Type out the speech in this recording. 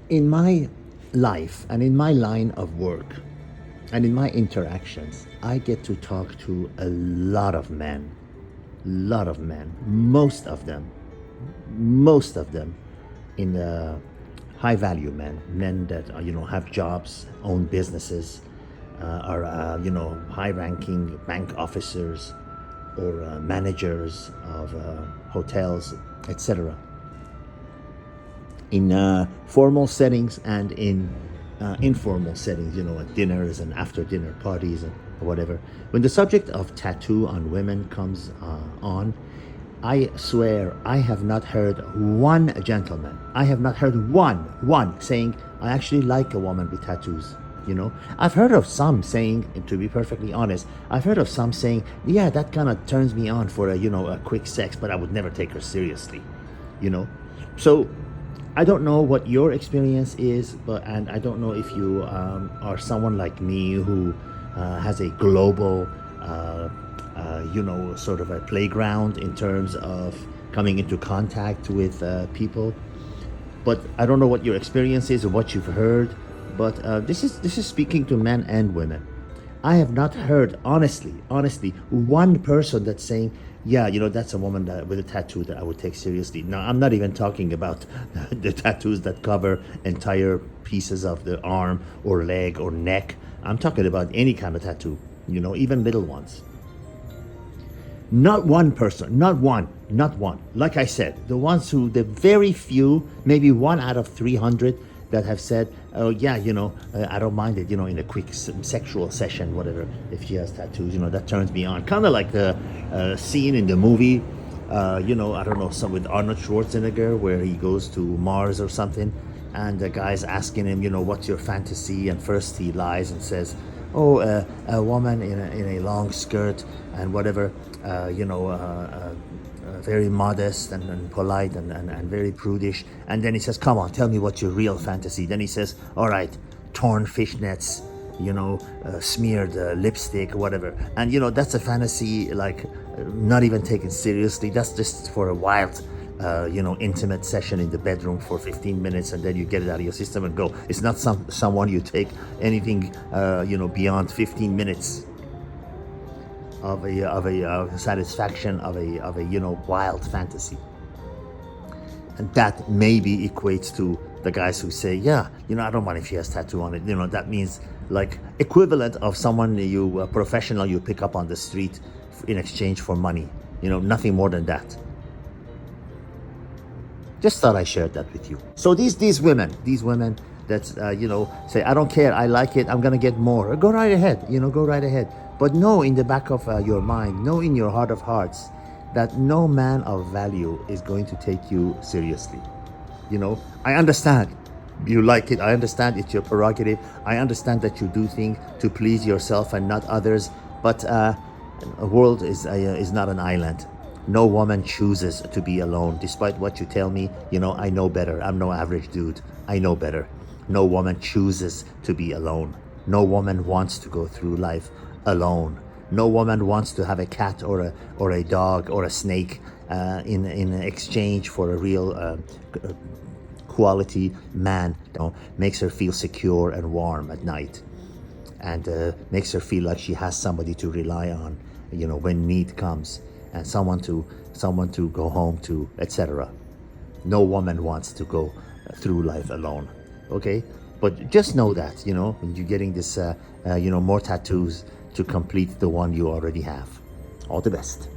In my life and in my line of work and in my interactions, I get to talk to a lot of men, most of them in the high value men that have jobs, own businesses, are high ranking bank officers or managers of hotels, etc. In formal settings and in informal settings, at dinners and after dinner parties and whatever. When the subject of tattoo on women comes on, I swear I have not heard one gentleman, I have not heard one saying, I actually like a woman with tattoos. I've heard of some saying, and to be perfectly honest, I've heard of some saying, yeah, that kind of turns me on for a quick sex, but I would never take her seriously. So I don't know what your experience is, and I don't know if you are someone like me who has a global, sort of a playground in terms of coming into contact with people. But I don't know what your experience is or what you've heard. But this is speaking to men and women. I have not heard, honestly, one person that's saying, yeah, that's a woman with a tattoo that I would take seriously. Now, I'm not even talking about the tattoos that cover entire pieces of the arm or leg or neck. I'm talking about any kind of tattoo, even little ones. Not one person, not one. Like I said, the very few, maybe 1 out of 300 that have said, oh yeah, I don't mind it, in a quick sexual session, whatever, if she has tattoos, that turns me on. Kind of like the scene in the movie, I don't know, some with Arnold Schwarzenegger, where he goes to Mars or something, and the guy's asking him, what's your fantasy? And first he lies and says, oh, a woman in a long skirt and whatever, very modest and polite and very prudish. And then he says, come on, tell me what's your real fantasy. Then he says, all right, torn fishnets, smeared lipstick, whatever. And that's a fantasy, like, not even taken seriously. That's just for a wild intimate session in the bedroom for 15 minutes, and then you get it out of your system and go. It's not someone you take anything beyond 15 minutes of a satisfaction of a wild fantasy. And that maybe equates to the guys who say, yeah, I don't mind if she has tattoo on it. That means like equivalent of someone a professional you pick up on the street in exchange for money. Nothing more than that. Just thought I shared that with you. So these women that say, I don't care, I like it, I'm gonna get more. Go right ahead, go right ahead. But know in the back of your mind, know in your heart of hearts, that no man of value is going to take you seriously. I understand you like it. I understand it's your prerogative. I understand that you do things to please yourself and not others. But a world is not an island. No woman chooses to be alone. Despite what you tell me, I know better. I'm no average dude. I know better. No woman chooses to be alone. No woman wants to go through life alone. No woman wants to have a cat or a dog or a snake in exchange for a real quality man. Makes her feel secure and warm at night, and makes her feel like she has somebody to rely on, when need comes, and someone to go home to, etc. No woman wants to go through life alone. Okay, but just know that when you're getting this more tattoos to complete the one you already have. All the best.